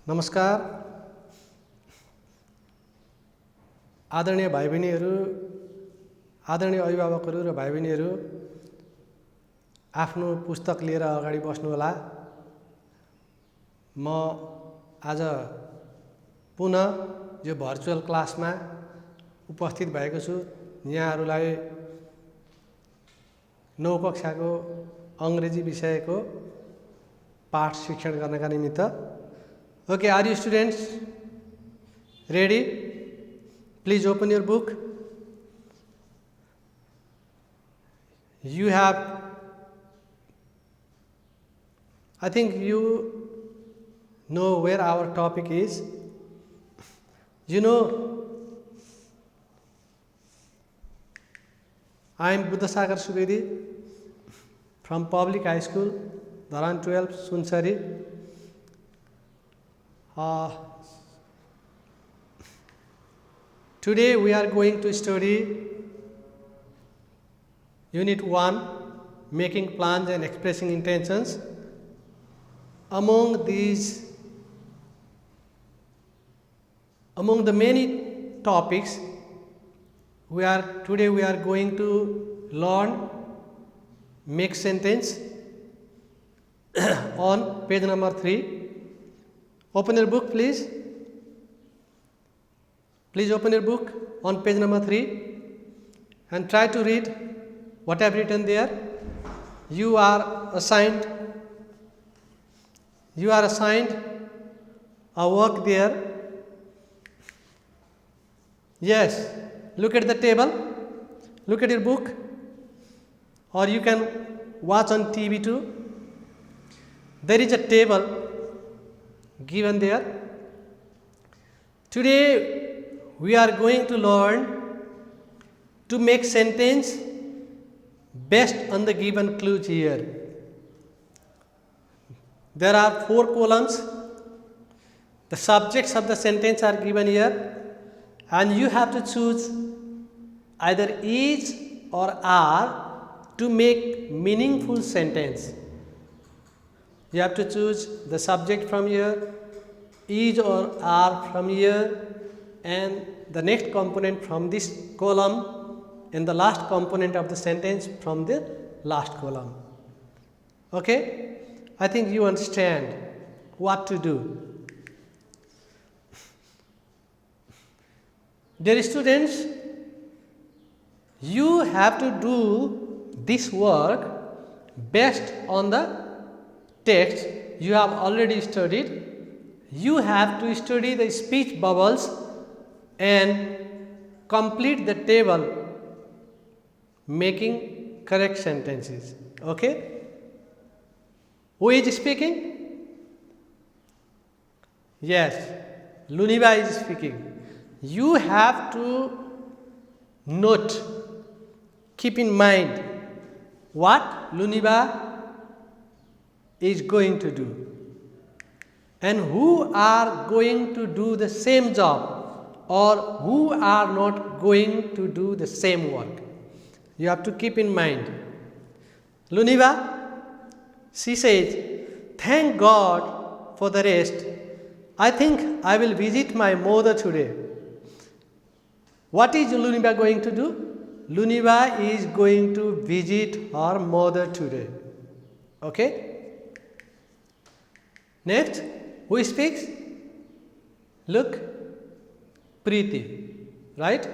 नमस्कार आदरणीय भाइ बहिनीहरू, आदरणीय अभिभावकहरू र भाइ बहिनीहरू, आफ्नो पुस्तक लिएर अगाडि बस्नुहोला। म आज पुनः यो भर्चुअल क्लासमा उपस्थित भएको छु यहाँहरूलाई 9 कक्षाको अंग्रेजी विषयको पाठ शिक्षण गर्नका निमित्त। Okay, are you students ready? Please open your book. You have, I think you know where our topic is. You know, I am Buddhasagar Subedi from Public High School, Dharan 12, Sunsari. Today we are going to study Unit 1, Making Plans and Expressing Intentions. Among the many topics, today we are going to learn make sentence on page number 3. Open your book, please. Please open your book on page number 3 and try to read what I have written there. You are assigned a work there. Yes, look at the table, look at your book, or you can watch on TV too. There is a table given there. Today we are going to learn to make sentence based on the given clues here. There are 4 columns. The subjects of the sentence are given here, and you have to choose either is or are to make meaningful sentence. You have to choose the subject from here, is or are from here, and the next component from this column, and the last component of the sentence from the last column. Okay? I think you understand what to do. Dear students, you have to do this work based on the text you have already studied. You have to study the speech bubbles and complete the table making correct sentences. Okay? Who is speaking? Yes, Luniba is speaking. You have to note, keep in mind what Luniba is going to do and who are going to do the same job or who are not going to do the same work. You have to keep in mind. Luniba, she says, thank God for the rest. I think I will visit my mother today. What is Luniba going to do? Luniba is going to visit her mother today. Okay? Next, who speaks? Look, Preeti, right?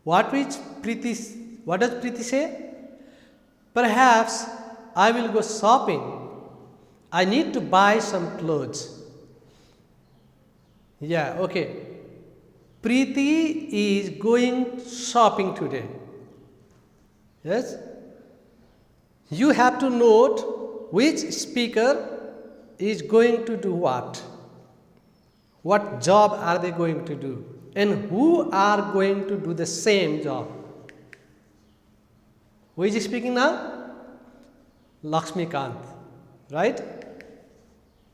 What does Preeti say? Perhaps I will go shopping. I need to buy some clothes. Yeah, okay. Preeti is going shopping today. Yes? You have to note which speaker is going to do what job are they going to do, and who are going to do the same job. Who is speaking now? Lakshmikant, right?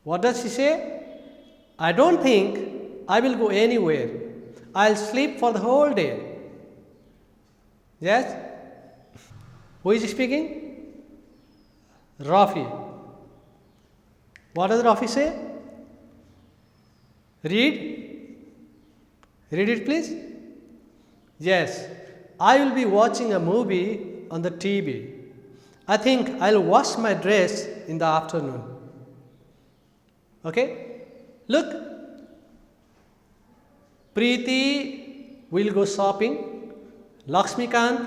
What does she say? I don't think I will go anywhere. I'll sleep for the whole day. Yes? Who is speaking? Rafi. What does Rafi say? Read. Read it please. Yes, I will be watching a movie on the TV. I think I'll wash my dress in the afternoon. Okay? Look. Preeti will go shopping. Lakshmikant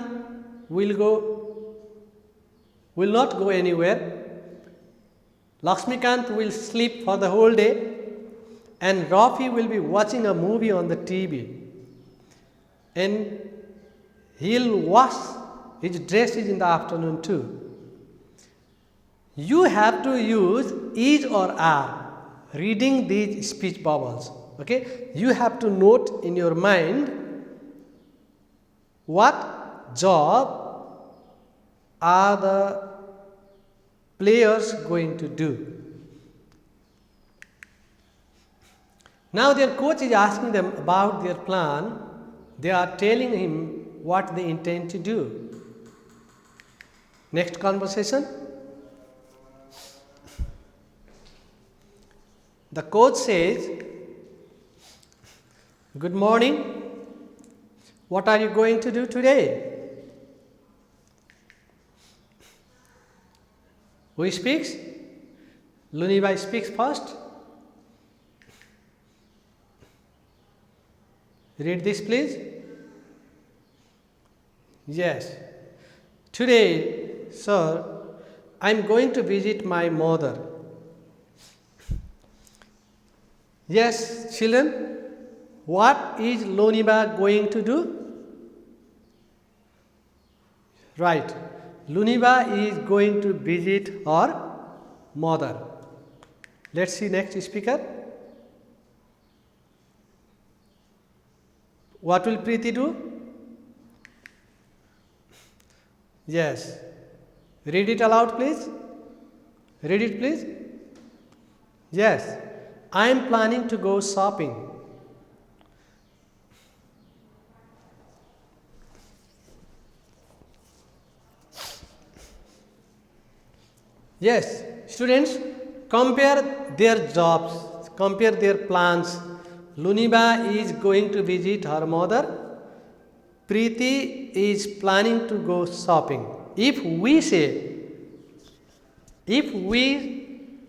will not go anywhere. Lakshmikant will sleep for the whole day, and Rafi will be watching a movie on the TV, and he'll wash his dresses in the afternoon too. You have to use is or are reading these speech bubbles. Okay, you have to note in your mind what job are the players going to do. Now their coach is asking them about their plan. They are telling him what they intend to do. Next conversation. The coach says, "Good morning. What are you going to do today?" Who speaks? Lunibai speaks first. Read this please. Yes. Today, sir, I am going to visit my mother. Yes, children, what is Loniba going to do? Right. Luniba is going to visit her mother. Let's see next speaker. What will Preeti do? Yes. Read it aloud, please. Read it, please. Yes. I am planning to go shopping. Yes, students, compare their jobs, compare their plans. Luniba is going to visit her mother. Preeti is planning to go shopping. If we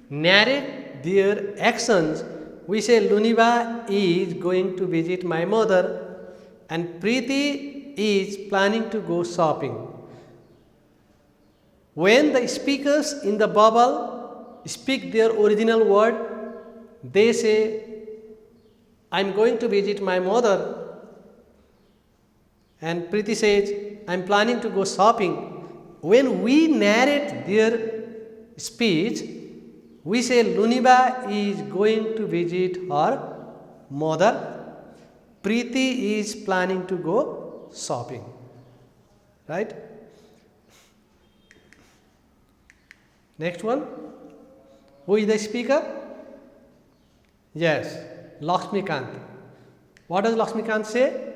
narrate their actions, we say Luniba is going to visit my mother and Preeti is planning to go shopping. When the speakers in the bubble speak their original word, they say, I am going to visit my mother, and Preeti says, I am planning to go shopping. When we narrate their speech, we say Luniba is going to visit her mother, Preeti is planning to go shopping. Right? Next one. Who is the speaker? Yes, Lakshmikant. What does Lakshmikant say?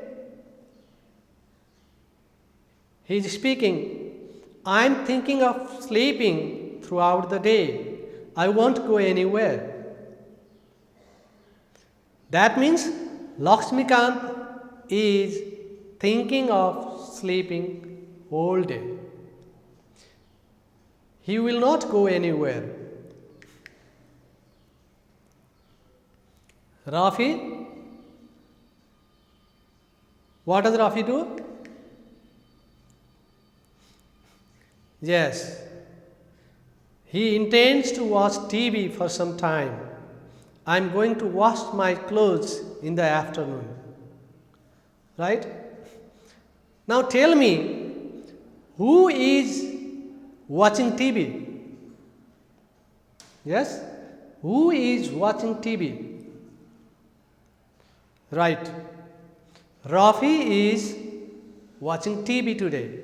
He is speaking, I am thinking of sleeping throughout the day. I won't go anywhere. That means Lakshmikant is thinking of sleeping all day. He will not go anywhere. Rafi, what does Rafi do? Yes, he intends to watch TV for some time. I am going to wash my clothes in the afternoon. Right? Now tell me, who is watching TV? Yes? Who is watching TV? Right. Rafi is watching TV today.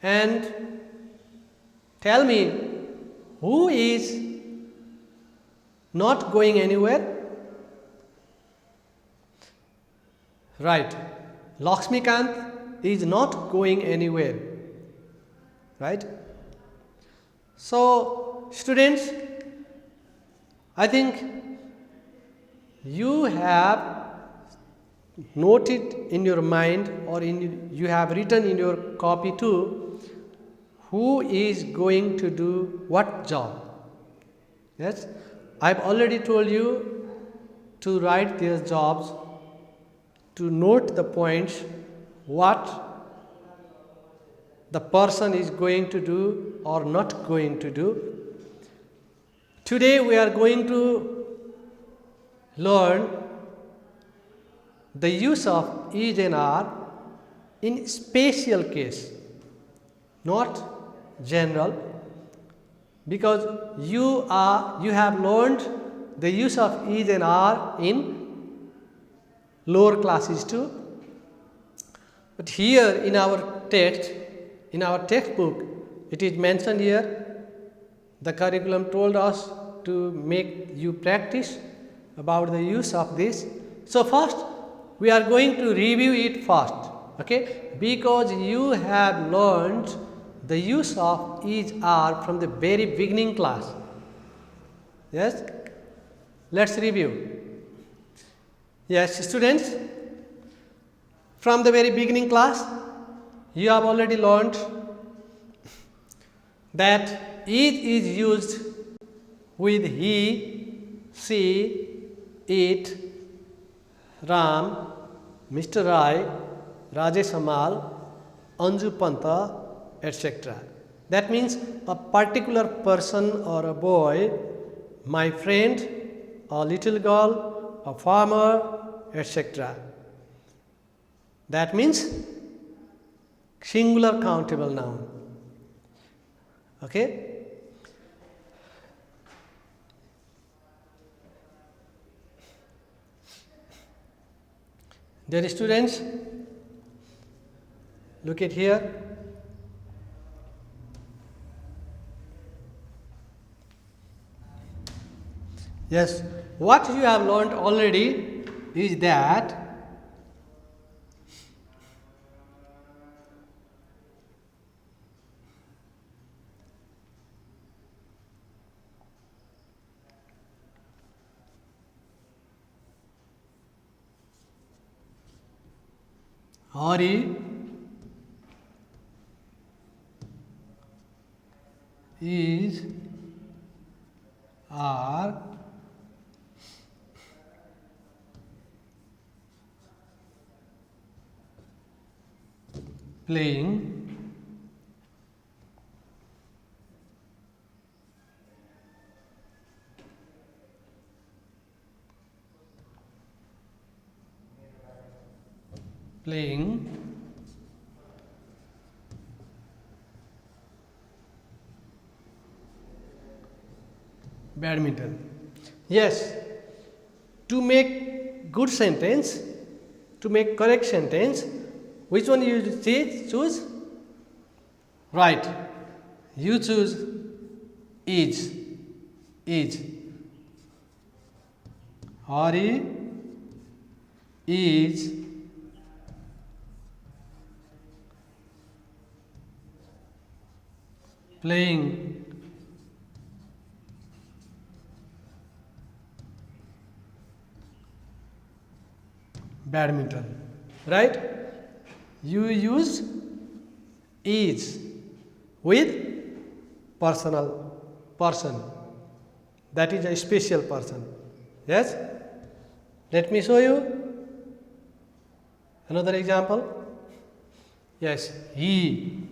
And tell me, who is not going anywhere? Right. Lakshmikant is not going anywhere. Right? So, students, I think you have noted in your mind or you have written in your copy too, who is going to do what job. Yes, I've already told you to write their jobs, to note the points, what the person is going to do or not going to do. Today we are going to learn the use of is and are in special case, not general, because you have learned the use of is and are in lower classes too. But here in our text, in our textbook, it is mentioned here. The curriculum told us to make you practice about the use of this. So first, we are going to review it first, okay? Because you have learned the use of is, are from the very beginning class. Yes? Let's review. Yes, students, from the very beginning class, you have already learned that is used with he, she, it, Ram, Mr. Rai, Rajesh Amal, Anju Panta, etc. That means a particular person or a boy, my friend, a little girl, a farmer, etc. That means singular countable noun. Okay? Dear students, look at here. Yes, what you have learned already is that Hari is, are, playing, badminton. Yes, to make good sentence, to make correct sentence, which one you choose? Right, you choose is. Hari is playing badminton, right? You use is with person, that is a special person. Yes, let me show you another example. Yes, he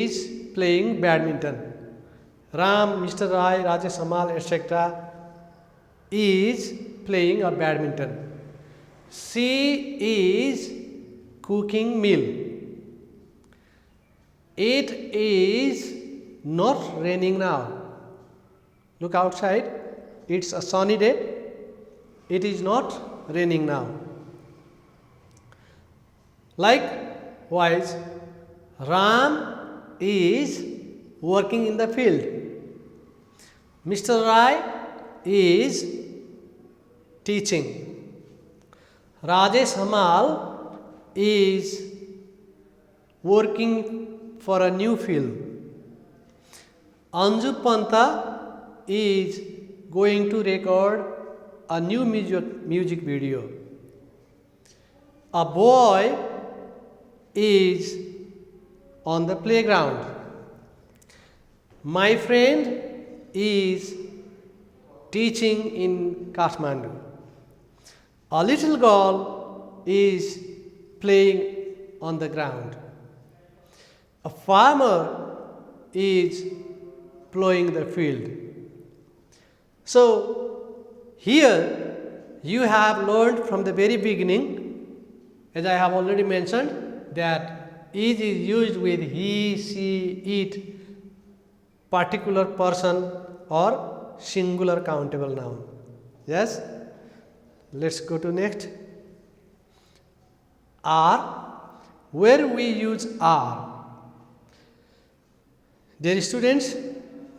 is playing badminton. Ram, Mr. Rai, Rajesh Amal, etc. is playing a badminton. She is cooking meal. It is not raining now. Look outside. It's a sunny day. It is not raining now. Likewise, Ram is working in the field. Mr. Rai is teaching. Rajesh Hamal is working for a new film. Anju Panta is going to record a new music video. A boy is on the playground. My friend is teaching in Kathmandu. A little girl is playing on the ground. A farmer is plowing the field. So, here you have learned from the very beginning, as I have already mentioned, that is used with he, she, it, particular person or singular countable noun. Yes? Let's go to next. Are. Where we use are. Dear students,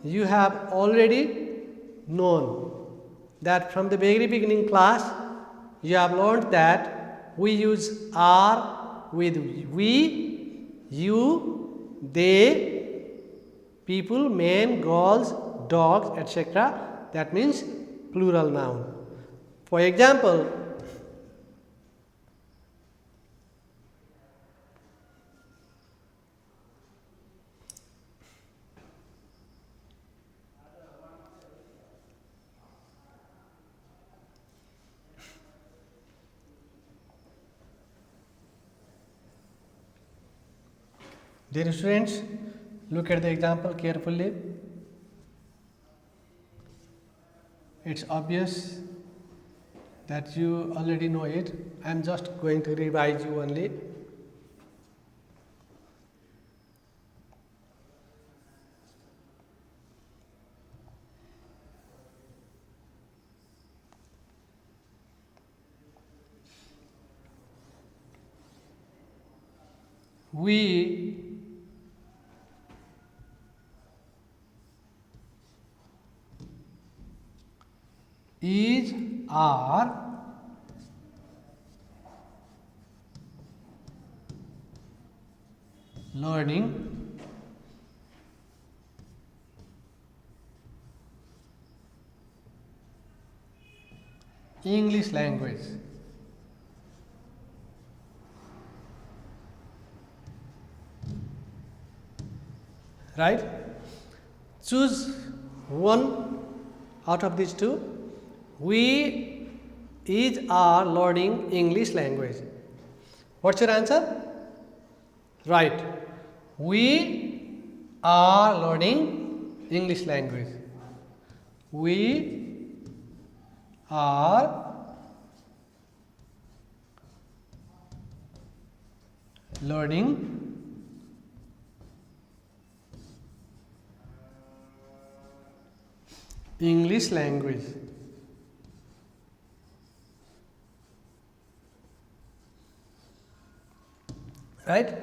you have already known that from the very beginning class, you have learned that we use are with we, you, they, people, men, girls, dogs, etc. That means plural noun. For example, dear students, look at the example carefully. It's obvious that you already know it. I am just going to revise you only. We is, are, learning English language. Right? Choose one out of these two. We is, are learning English language. What's your answer? Right. We are learning English language. We are learning English language. Right?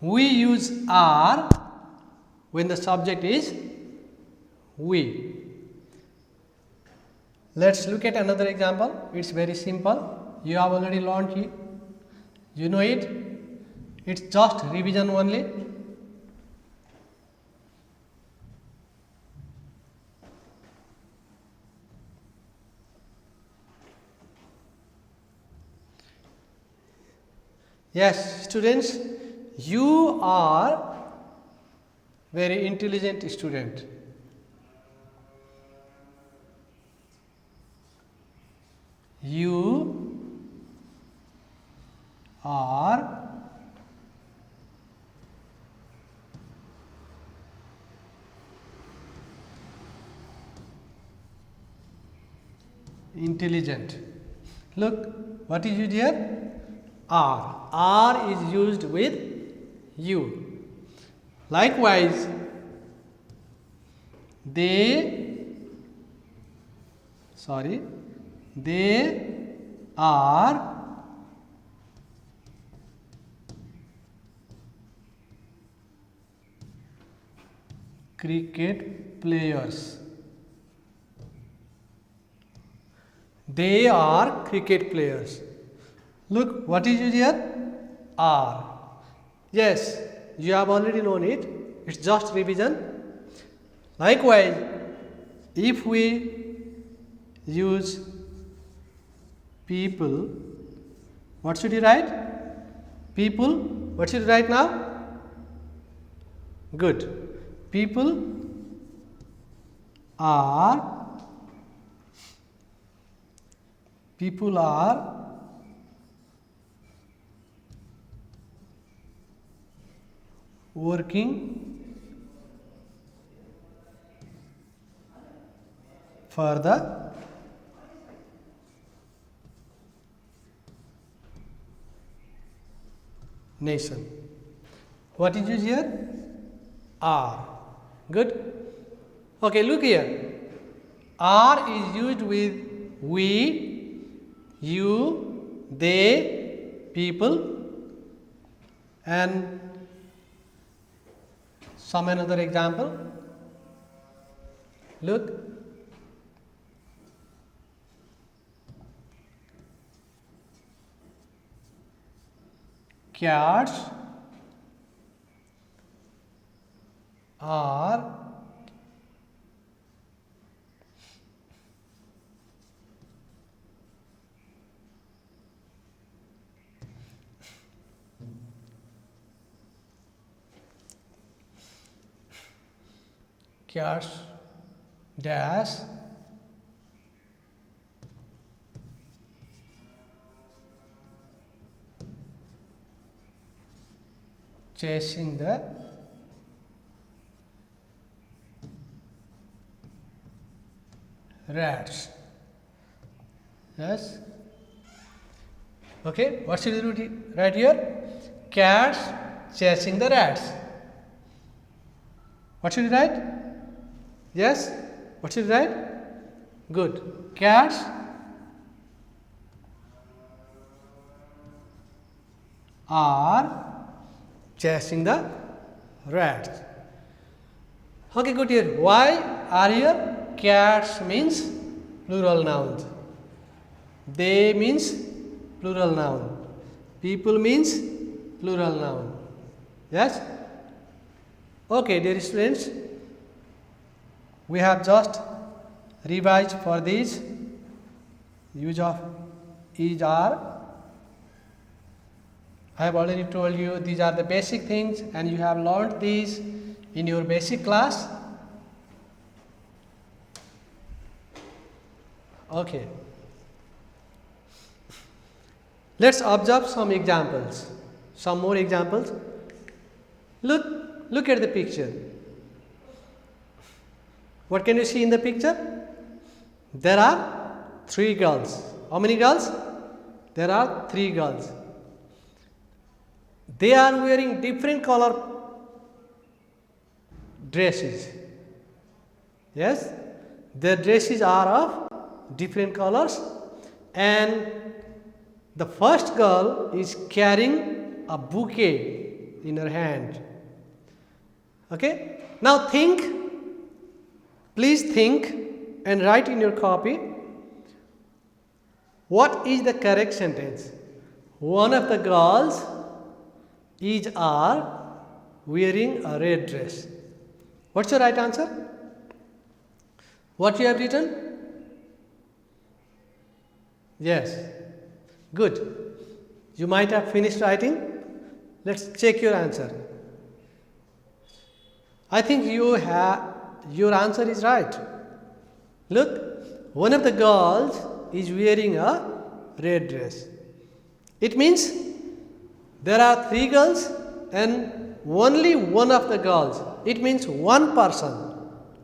We use are when the subject is we. Let's look at another example. It's very simple. You have already learned it. You know it. It's just revision only. Yes, students, you are very intelligent student. You are intelligent. Look, what is used here? Are. Are is used with you. Likewise, they are cricket players. They are cricket players. Look, what is used here? Are. Yes, you have already known it. It's just revision. Likewise, if we use people. What should you write? People. What should you write now? Good. People are working for the nation. What is used here? Are. Good. Okay, look here. Are is used with we, you, they, people, and some another example. Look. Cats are cats dash chasing the rats. Yes. Okay. What should you write here? Cats chasing the rats. What should you write? Yes. What should you write? Good. Cats are chasing the rats. Okay, good here. Why are here? Cats means plural noun. They means plural noun. People means plural noun. Yes? Okay, dear students, we have just revised for these use of is, are. I have already told you these are the basic things and you have learned these in your basic class. Okay. Let's observe some examples. Some more examples. Look at the picture. What can you see in the picture? There are 3 girls. How many girls? There are 3 girls. They are wearing different color dresses. Yes, their dresses are of different colors, and the first girl is carrying a bouquet in her hand. Okay, now please think and write in your copy what is the correct sentence. One of the girls are wearing a red dress. What's your right answer? What you have written? Yes. Good. You might have finished writing. Let's check your answer. I think your answer is right. Look, one of the girls is wearing a red dress. It means there are 3 girls and only one of the girls. It means one person,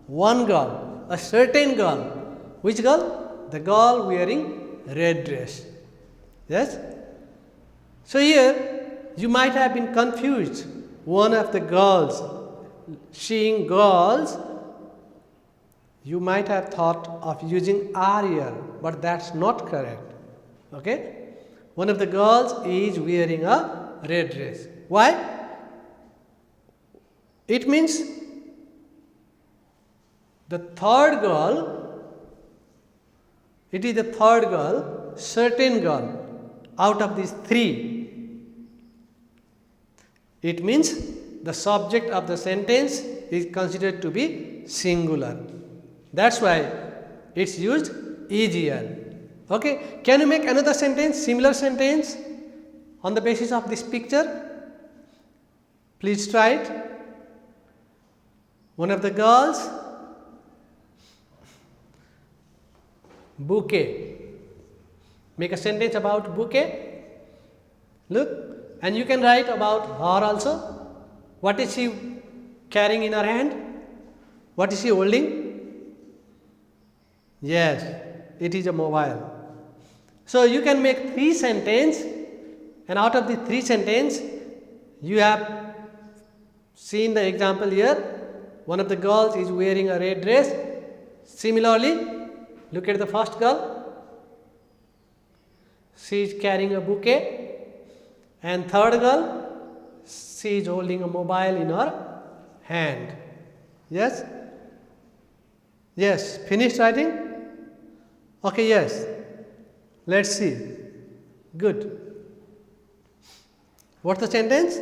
one girl, a certain girl. Which girl? The girl wearing red dress. Yes? So here you might have been confused. One of the girls, seeing girls, you might have thought of using are here, but that's not correct. Okay? One of the girls is wearing a red dress. Why? It means the third girl, it is the third girl, certain girl out of these 3. It means the subject of the sentence is considered to be singular. That's why it's used easier. Okay, can you make another sentence, similar sentence on the basis of this picture? Please try it. One of the girls, bouquet. Make a sentence about bouquet. Look, and you can write about her also. What is she carrying in her hand? What is she holding? Yes, it is a mobile. So you can make 3 sentences, and out of the 3 sentences, you have seen the example here. One of the girls is wearing a red dress. Similarly, look at the first girl. She is carrying a bouquet. And third girl, she is holding a mobile in her hand. Yes? Yes. Finished writing? Okay, yes. Let's see. Good. What's the sentence?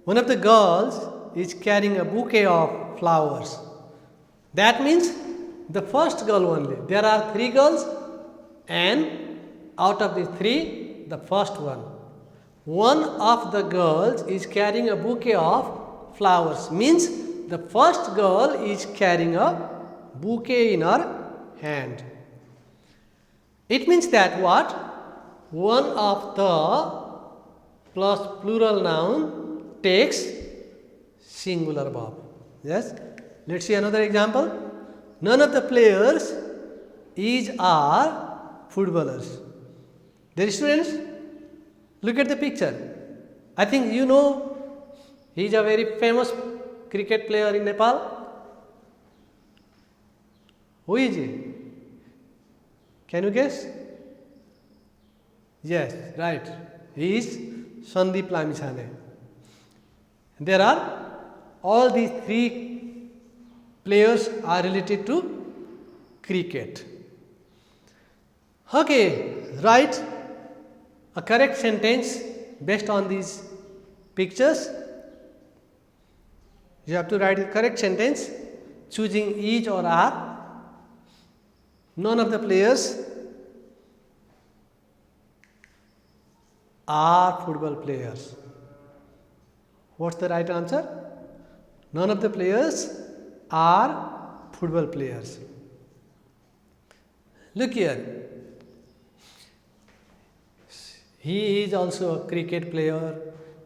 One of the girls is carrying a bouquet of flowers. That means the first girl only. There are 3 girls, and out of the 3, the first one. One of the girls is carrying a bouquet of flowers. Means the first girl is carrying a bouquet in her hand. It means that what? One of the plus plural noun takes singular verb. Yes? Let's see another example. None of the players are footballers. Dear students, look at the picture. I think you know he is a very famous cricket player in Nepal. Who is he? Can you guess? Yes, right. He is Sandeep Lamichhane. There are all these 3 players are related to cricket. Okay, write a correct sentence based on these pictures. You have to write a correct sentence choosing is or are. None of the players are football players. What's the right answer? None of the players are football players. Look here. He is also a cricket player.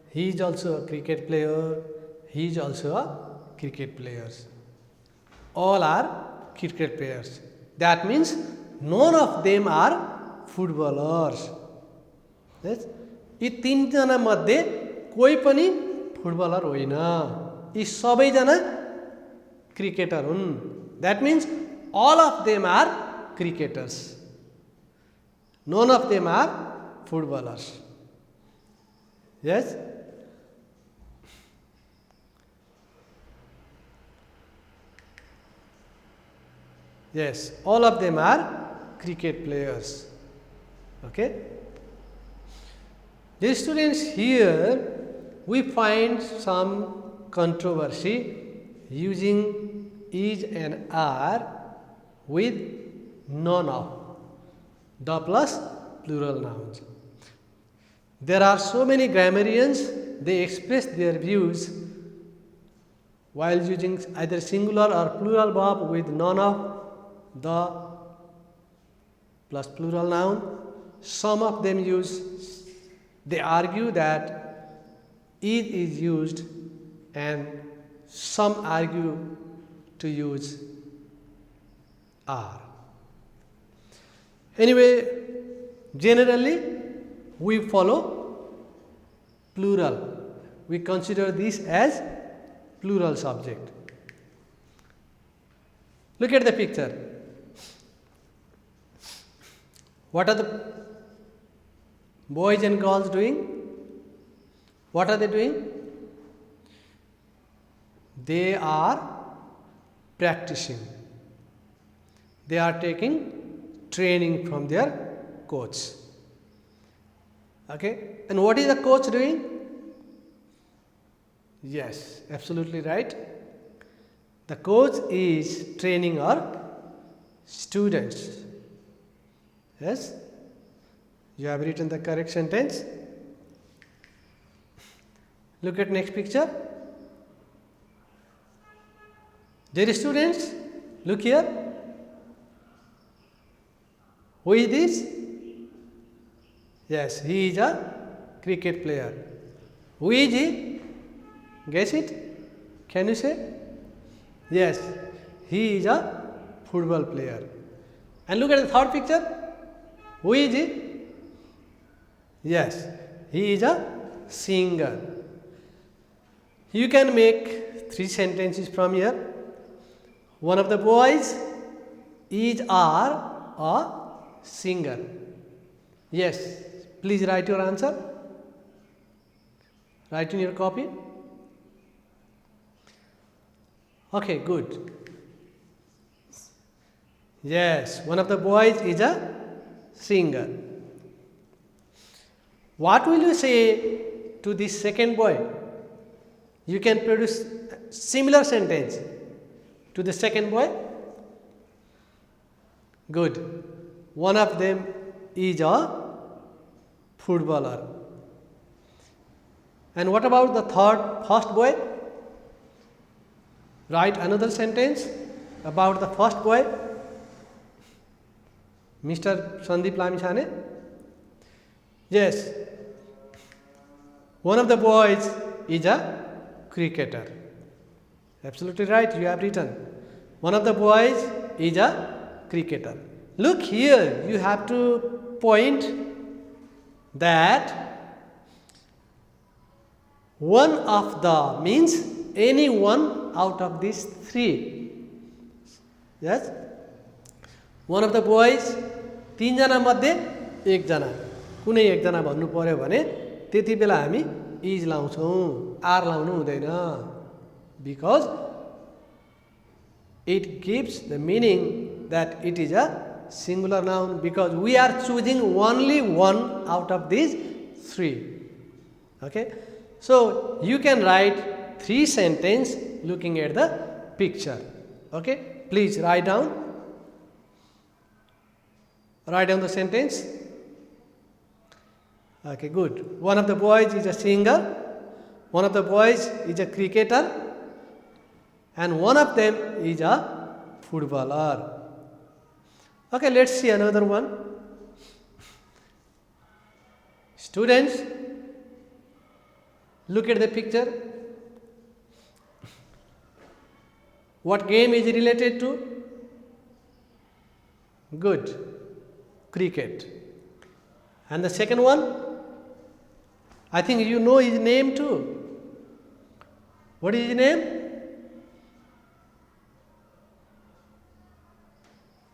He is also a cricket player. He is also a cricket player. All are cricket players. That means none of them are footballers. Yes? यी 3 जना मध्ये कोही पनि footballer होइन. यी सबैजना cricketer हुन्. That means all of them are cricketers. None of them are footballers. Yes? Yes, all of them are cricket players. Okay? Dear students, here we find some controversy using is and are with none of the plus plural nouns. There are so many grammarians, they express their views while using either singular or plural verb with none of the plus plural noun. Some of them they argue that is used, and some argue to use are. Anyway, generally we follow plural. We consider this as plural subject. Look at the picture. What are the boys and girls doing? What are they doing? They are practicing. They are taking training from their coach. Okay? And what is the coach doing? Yes, absolutely right. The coach is training our students. Yes, you have written the correct sentence. Look at next picture. Dear students, look here. Who is this? Yes, he is a cricket player. Who is he? Guess it? Can you say? Yes, he is a football player. And look at the third picture. Who is he? Yes, he is a singer. You can make 3 sentences from here. One of the boys is a singer. Yes, please write your answer. Write in your copy. Okay, good. Yes, one of the boys is a singer. What will you say to this second boy? You can produce similar sentence to the second boy. Good. One of them is a footballer. And what about the first boy? Write another sentence about the first boy. Mr. Sandeep Lamichhane. Yes. One of the boys is a cricketer. Absolutely right, you have written. One of the boys is a cricketer. Look here, you have to point that one of the means any one out of these 3. Yes? One of the boys, 3 जना मध्ये 1 जना. कुनै 1 जना भन्नु पर्यो भने त्यति बेला हामी इज लाउँछौं, आर लाउनु हुँदैन. Because it gives the meaning that it is a singular noun, because we are choosing only one out of these 3. Okay, so you can write 3 sentences looking at the picture. Okay, please write down the sentence. Okay, good. One of the boys is a singer, one of the boys is a cricketer, and one of them is a footballer. Okay, let's see another one. Students, look at the picture. What game is it related to? Good. Cricket. And the second one? I think you know his name too. What is his name?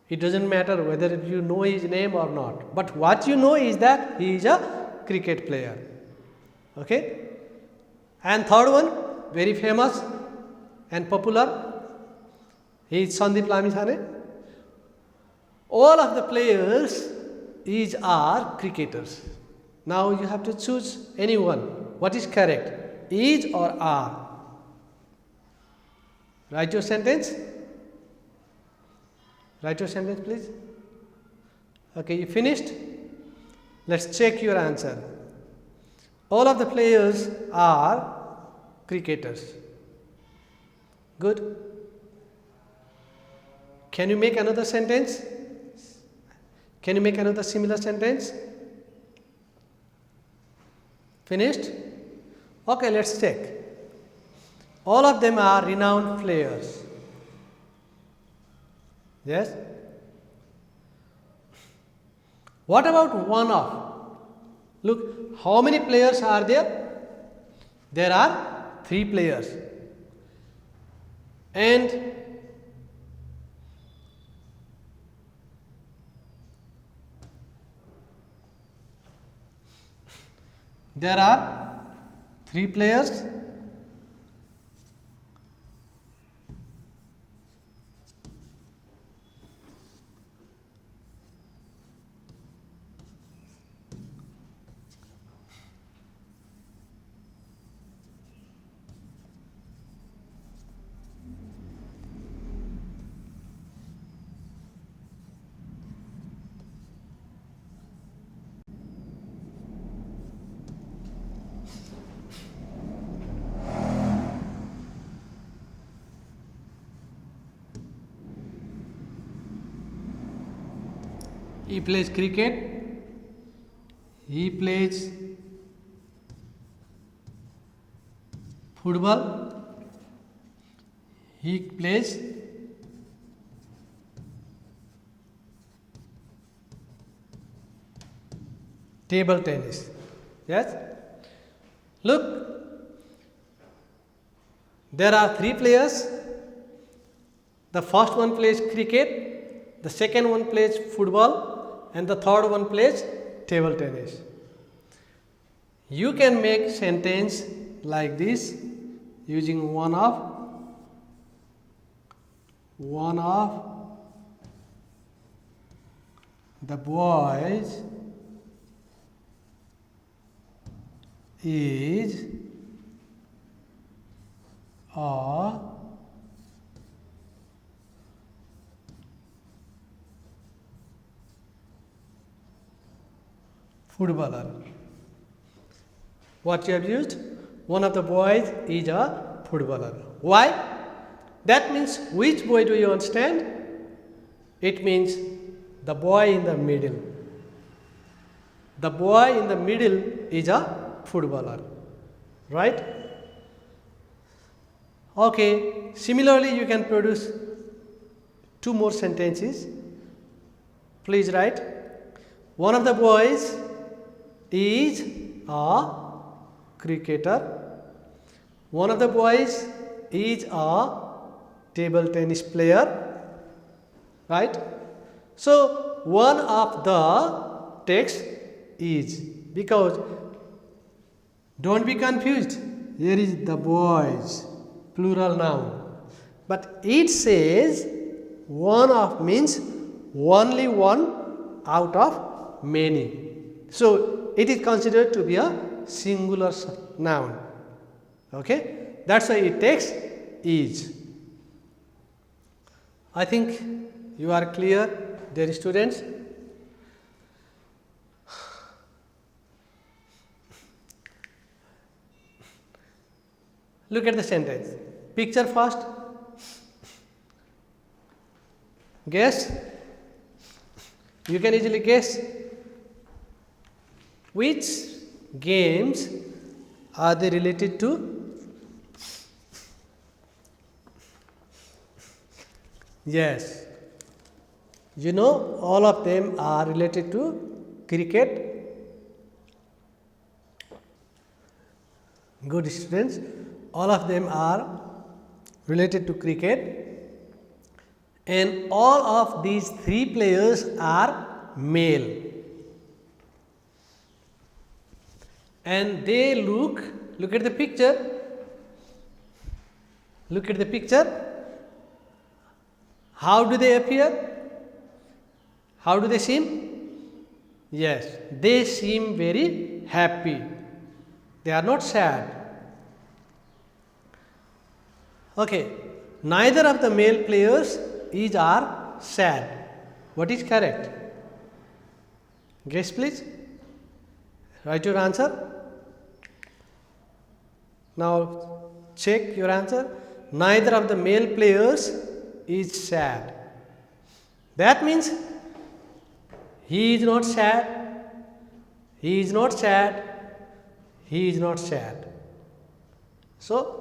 It doesn't matter whether you know his name or not. But what you know is that he is a cricket player. Okay? And third one, very famous and popular, he is Sandeep Lamichhane. All of the players are cricketers. Now you have to choose any one. What is correct? Is or are? Write your sentence. Write your sentence, please. Okay, you finished? Let's check your answer. All of the players are cricketers. Good. Can you make another sentence? Can you make another similar sentence? Finished? Okay, let's check. All of them are renowned players. Yes? What about one of? Look, how many players are there? There are 3 players. And there are 3 players. He plays cricket. He plays football. He plays table tennis. Yes? Look, there are 3 players. The first one plays cricket, the second one plays football, and the third one plays table tennis. You can make sentence like this using one of the boys is a footballer. What you have used? One of the boys is a footballer. Why? That means which boy do you understand? It means the boy in the middle. The boy in the middle is a footballer. Right? Okay. Similarly, you can produce 2 more sentences. Please write. One of the boys is a cricketer. One of the boys is a table tennis player. Right? So, one of the text is, because don't be confused. Here is the boys, plural noun. But it says one of means only one out of many. So, it is considered to be a singular noun. Okay? That's why it takes is. I think you are clear, dear students. Look at the sentence. Picture first. Guess. You can easily guess. Which games are they related to? Yes. You know, all of them are related to cricket. Good students. All of them are related to cricket, and all of these 3 players are male, and they look at the picture. Look at the picture. How do they appear? How do they seem? Yes, they seem very happy. They are not sad. Okay, neither of the male players are sad. What is correct? Guess please. Write your answer. Now check your answer. Neither of the male players is sad. That means he is not sad. He is not sad. He is not sad. So,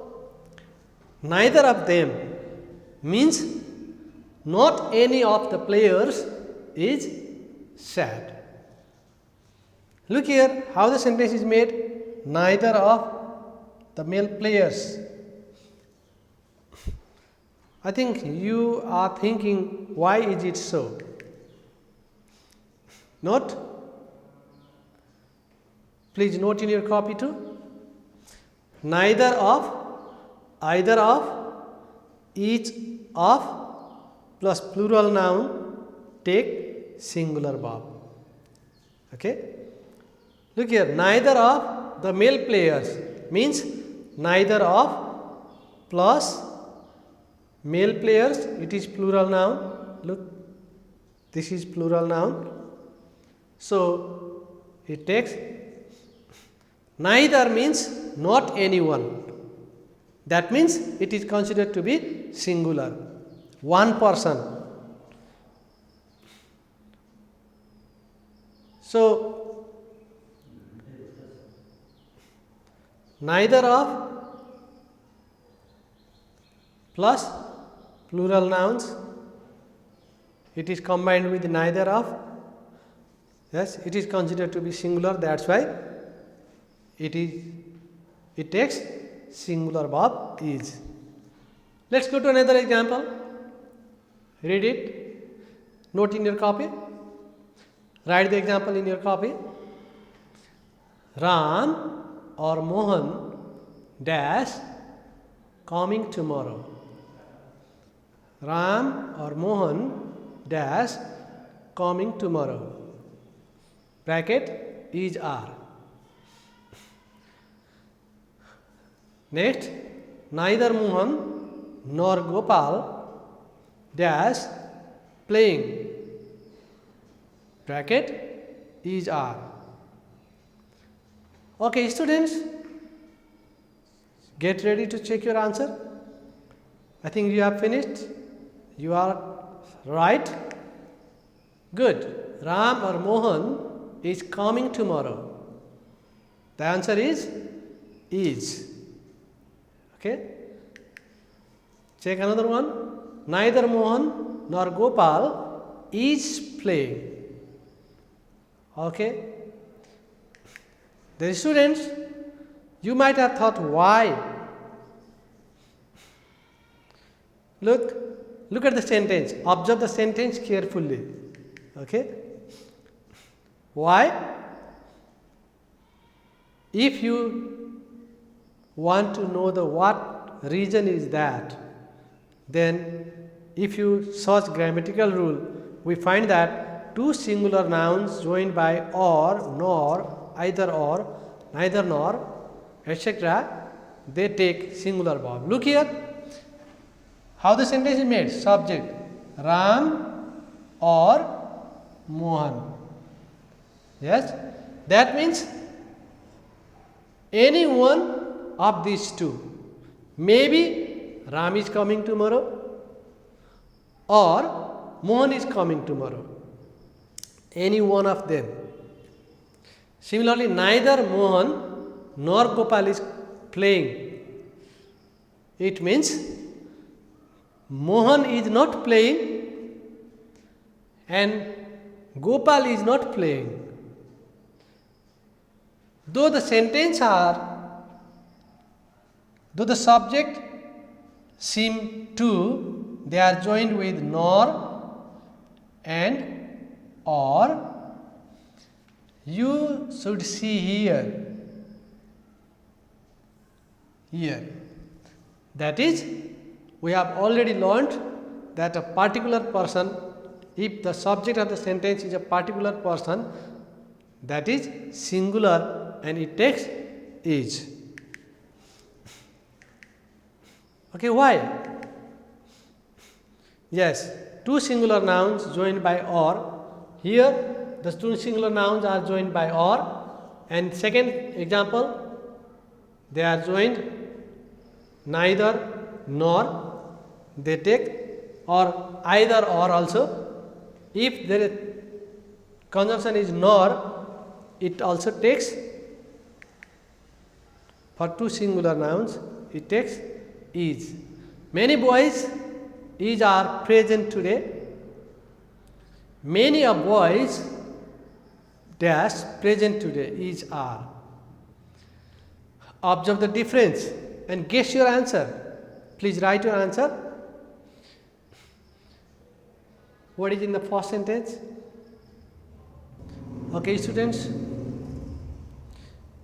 neither of them means not any of the players is sad. Look here how the sentence is made. Neither of the male players. I think you are thinking, why is it so? Note. Please note in your copy too. Neither of, either of, each of plus plural noun take singular verb. Okay. Look here, neither of the male players means neither of plus male players, it is plural noun. Look, this is plural noun. So, it takes neither means not anyone. That means it is considered to be singular. One person. So neither of plus plural nouns, it is combined with neither of. Yes, it is considered to be singular, that's why it takes singular verb is. Let's go to another example. Read it. Note in your copy. Write the example in your copy. Ram or Mohan dash coming tomorrow. Ram or Mohan dash coming tomorrow. Bracket is are. Next, neither Mohan nor Gopal dash playing. Bracket is are. Okay, students, get ready to check your answer. I think you have finished. You are right. Good. Ram or Mohan is coming tomorrow. The answer is. Okay. Check another one. Neither Mohan nor Gopal is playing. Okay. The students, you might have thought why. Look at the sentence. Observe the sentence carefully. Okay. Why? If you want to know the what reason is that, then if you search grammatical rule, we find that two singular nouns joined by or, nor, either or, neither nor, etc., they take singular verb. Look here. How the sentence is made? Subject Ram or Mohan. Yes, that means any one of these two. Maybe Ram is coming tomorrow or Mohan is coming tomorrow. Any one of them. Similarly, neither Mohan nor Gopal is playing. It means Mohan is not playing and Gopal is not playing. Though the subject seem to, they are joined with nor and or. You should see here. That is, we have already learnt that a particular person, if the subject of the sentence is a particular person, that is singular and it takes is. Okay, why? Yes, two singular nouns joined by or. Here the two singular nouns are joined by or, and second example, they are joined neither nor, they take or either or also. If the conjunction is nor, it also takes, for two singular nouns, it takes is. Many boys is are present today. Many of boys dash present today is are. Observe the difference and guess your answer. Please write your answer. What is in the first sentence? Okay, students.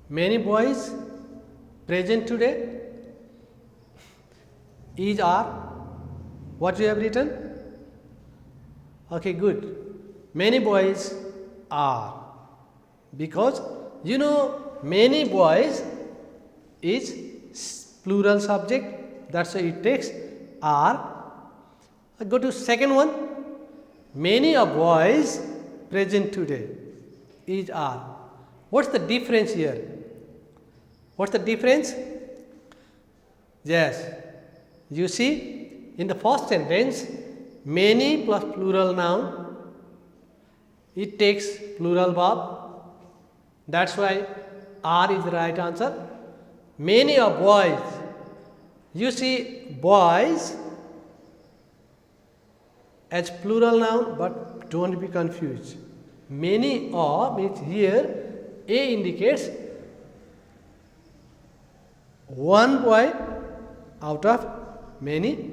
Many boys present today is are. What you have written? Okay, good. Many boys are. Because you know many boys is plural subject, that's why it takes are. I go to second one. Many of boys present today is are. What's the difference here? What's the difference? Yes, you see in the first sentence, many plus plural noun, it takes plural verb. That's why R is the right answer. Many of boys. You see boys as plural noun, but don't be confused. Many of means here A indicates one boy out of many.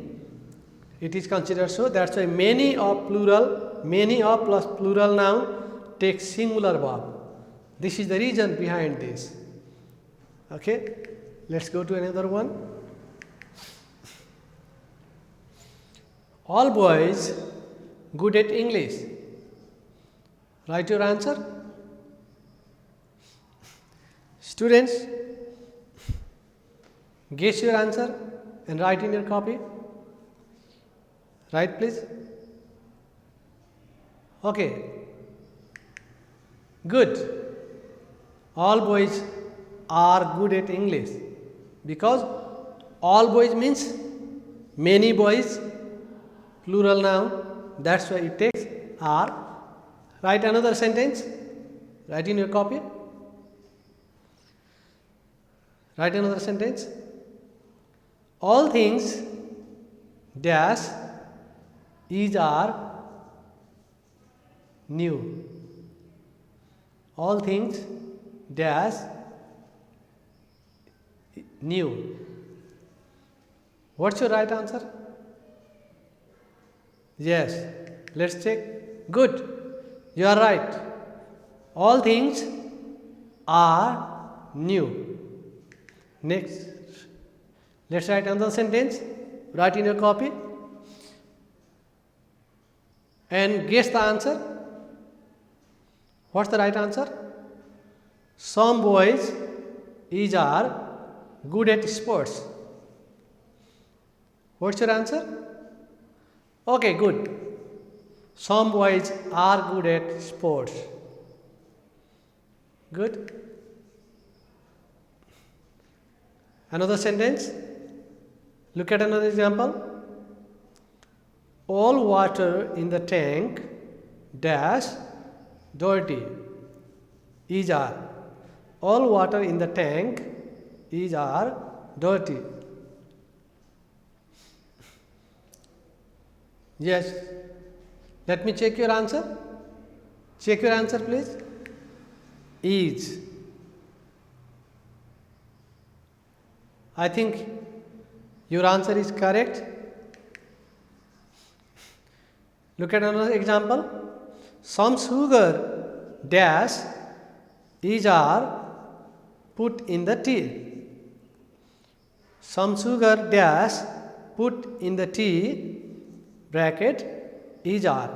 It is considered so. That's why many of plural, many of plus plural noun takes singular verb. This is the reason behind this. Okay, let's go to another one. All boys good at English. Write your answer. Students, guess your answer and write in your copy. Write please. Okay. Good. All boys are good at English because all boys means many boys, plural noun. That's why it takes are. Write another sentence. Write in your copy. Write another sentence. All things dash is are new. All things dash new. What's your right answer? Yes. Let's check. Good. You are right. All things are new. Next. Let's write another sentence. Write in your copy. And guess the answer. What's the right answer? Some boys are good at sports. What's your answer? Okay, good. Some boys are good at sports. Good. Another sentence. Look at another example. All water in the tank dash dirty is are. All water in the tank is are dirty. Yes. Let me check your answer. Check your answer please. Is. I think your answer is correct. Look at another example. Some sugar dash is are put in the tea. Some sugar dash put in the tea bracket is are.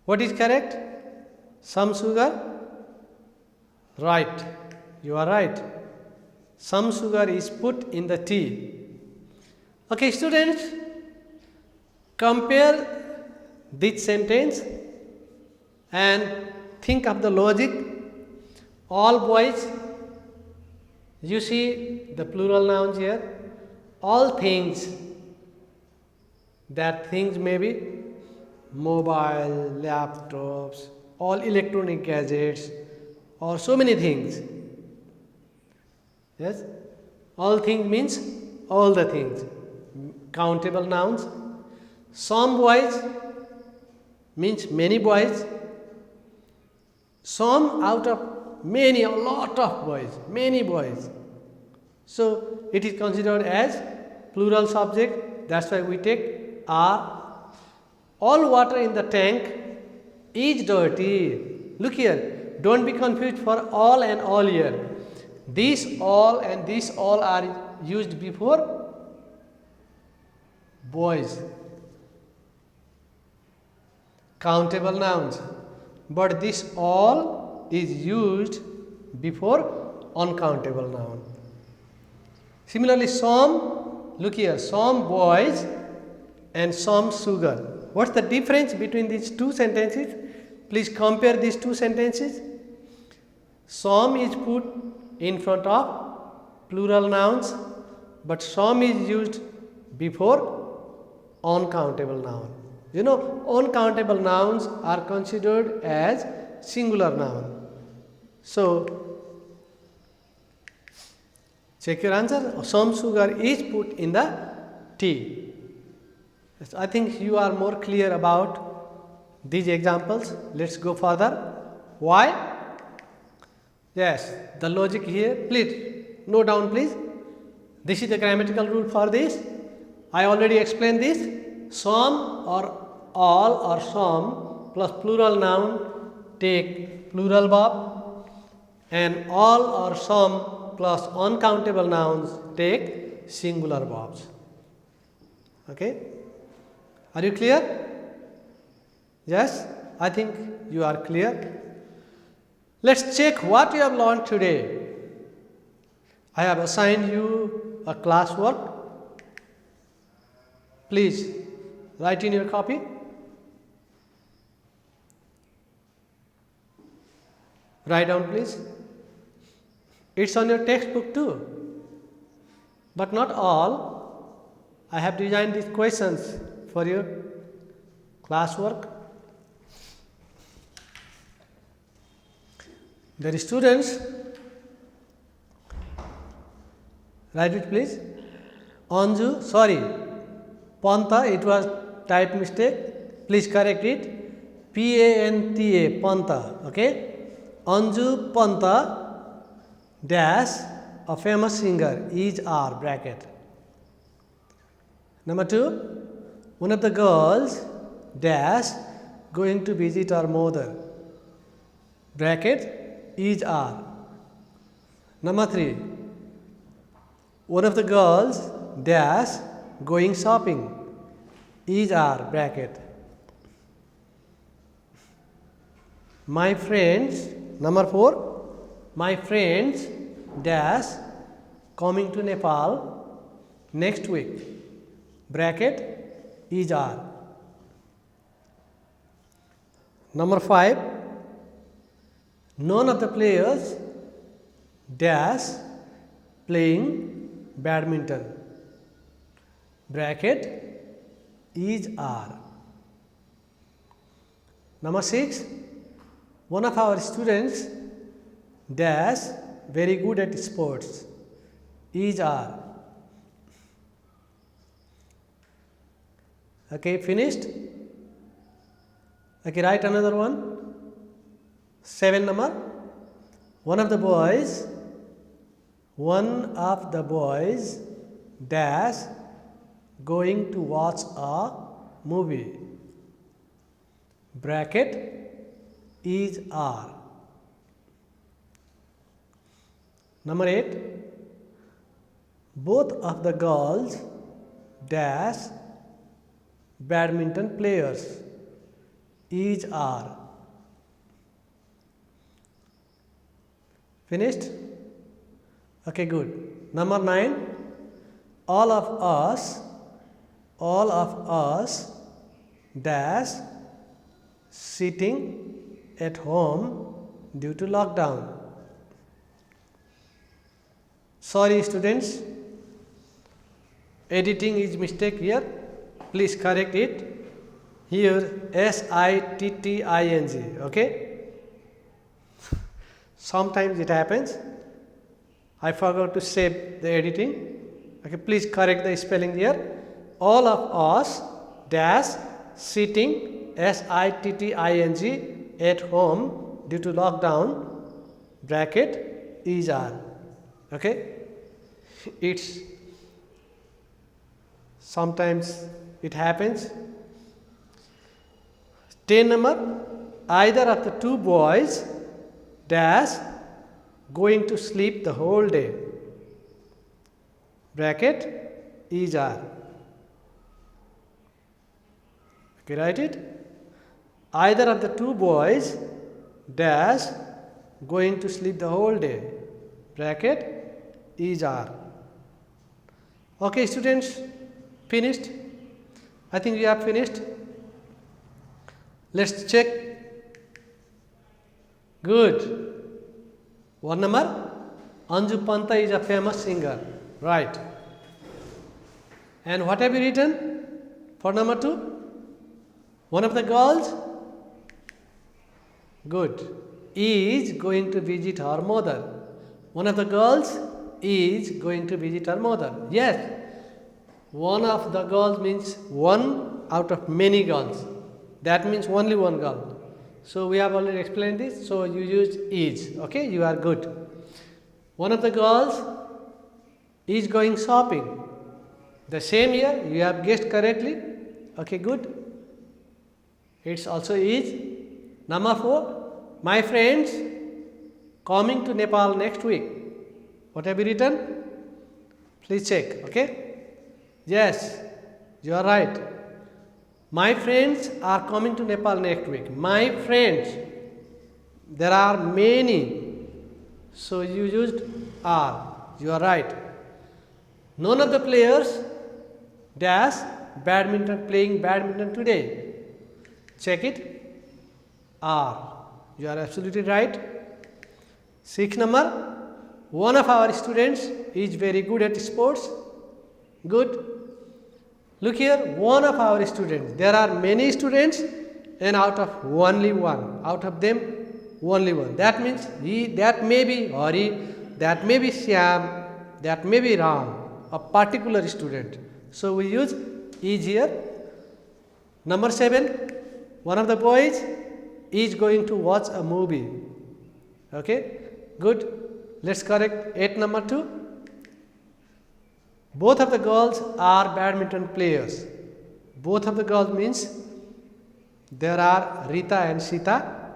What is correct? Some sugar? Right. You are right. Some sugar is put in the tea. Okay, students, compare this sentence and think of the logic. All boys, you see the plural nouns here. All things, that things may be mobile, laptops, all electronic gadgets, or so many things. Yes, all things means all the things. Countable nouns. Some boys means many boys. Some out of many, a lot of boys, many boys. So it is considered as plural subject. That's why we take are. All water in the tank is dirty. Look here, don't be confused for all and all here. This all and this all are used before boys. Countable nouns. But this all is used before uncountable noun. Similarly, some, look here, some boys and some sugar. What's the difference between these two sentences? Please compare these two sentences. Some is put in front of plural nouns, but some is used before uncountable noun. You know, uncountable nouns are considered as singular noun. So, check your answer. Some sugar is put in the tea. Yes, I think you are more clear about these examples. Let's go further. Why? Yes, the logic here. Please note down, please. This is the grammatical rule for this. I already explained this. Some or all or some plus plural noun take plural verb, and all or some plus uncountable nouns take singular verbs. Okay? Are you clear? Yes? I think you are clear. Let's check what you have learned today. I have assigned you a classwork. Please write in your copy. Write down, please. It's on your textbook too. But not all. I have designed these questions for your classwork. Dear students, write it please. Anju, sorry, Panta, it was type mistake. Please correct it. P-A-N-T-A, Panta, okay? Anju Panta dash a famous singer is R bracket. Number 2, one of the girls dash going to visit her mother bracket is R. Number 3, one of the girls dash going shopping is R bracket. My friends, number 4, my friends dash coming to Nepal next week bracket is R. Number 5, none of the players dash playing badminton bracket is R. Number 6, one of our students dash very good at sports is R. Okay, finished? Okay, write another one. 7 number. One of the boys dash going to watch a movie bracket is R. Number 8, both of the girls dash badminton players is R. Finished? Okay, good. Number 9, all of us dash sitting at home due to lockdown. Sorry students, editing is mistake here. Please correct it. Here sitting, okay? Sometimes it happens. I forgot to save the editing. Okay, please correct the spelling here. All of us dash sitting sitting at home due to lockdown bracket is R. Okay, it's sometimes it happens. 10 number, either of the two boys dash going to sleep the whole day bracket is R. Okay, write it. Either of the two boys dash going to sleep the whole day bracket is R. Okay, students, finished? I think we have finished. Let's check. Good. 1 number, Anju Panta is a famous singer. Right. And what have you written for number 2? One of the girls? Good. is going to visit her mother. One of the girls is going to visit her mother. Yes, one of the girls means one out of many girls. That means only one girl. So we have already explained this. So you use is. Okay, you are good. One of the girls is going shopping. The same year, you have guessed correctly. Okay, good. It's also is. Number 4, my friends coming to Nepal next week. What have you written? Please check. Okay. Yes, you are right. My friends are coming to Nepal next week. My friends. There are many. So you used are. You are right. None of the players dash badminton playing badminton today. Check it. Are. You are absolutely right. 6 number. One of our students is very good at sports. Good. Look here, one of our students. There are many students and out of only one. Out of them, only one. That means that may be Hari, that may be Syam, that may be Ram, a particular student. So we use is here. Number 7, one of the boys is going to watch a movie. Okay, good. Let's correct 8 number 2. Both of the girls are badminton players. Both of the girls means there are Rita and Sita.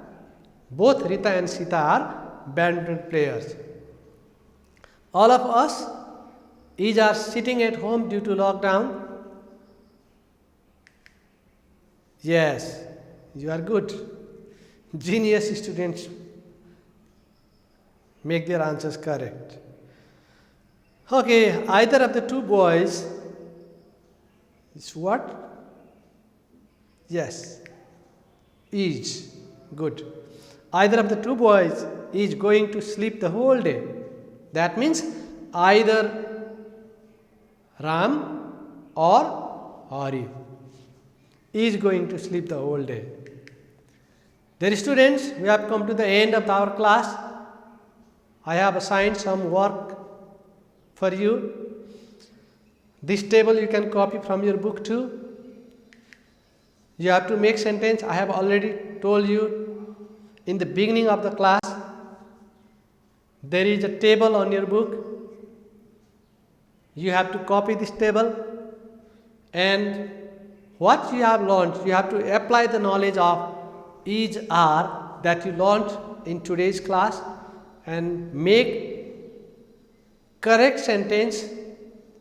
Both Rita and Sita are badminton players. All of us are sitting at home due to lockdown. Yes, you are good. Genius students make their answers correct. Okay, either of the two boys is what? Yes, is. Good. Either of the two boys is going to sleep the whole day. That means either Ram or Hari is going to sleep the whole day. Dear students, we have come to the end of our class. I have assigned some work for you. This table you can copy from your book too. You have to make sentence. I have already told you in the beginning of the class. There is a table on your book. You have to copy this table, and what you have learned, you have to apply the knowledge of is are that you learned in today's class and make correct sentence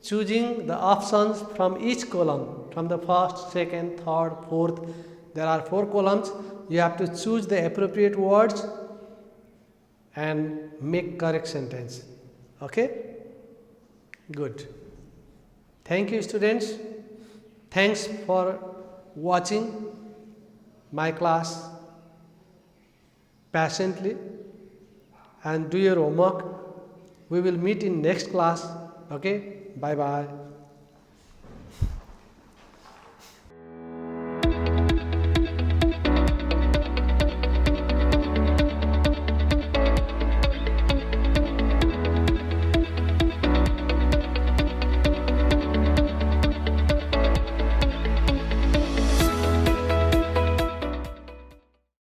choosing the options from each column, from the first, second, third, fourth. There are 4 columns. You have to choose the appropriate words and make correct sentence. Okay? Good. Thank you, students. Thanks for watching my class patiently, and do your homework. We will meet in next class. Okay? Bye bye.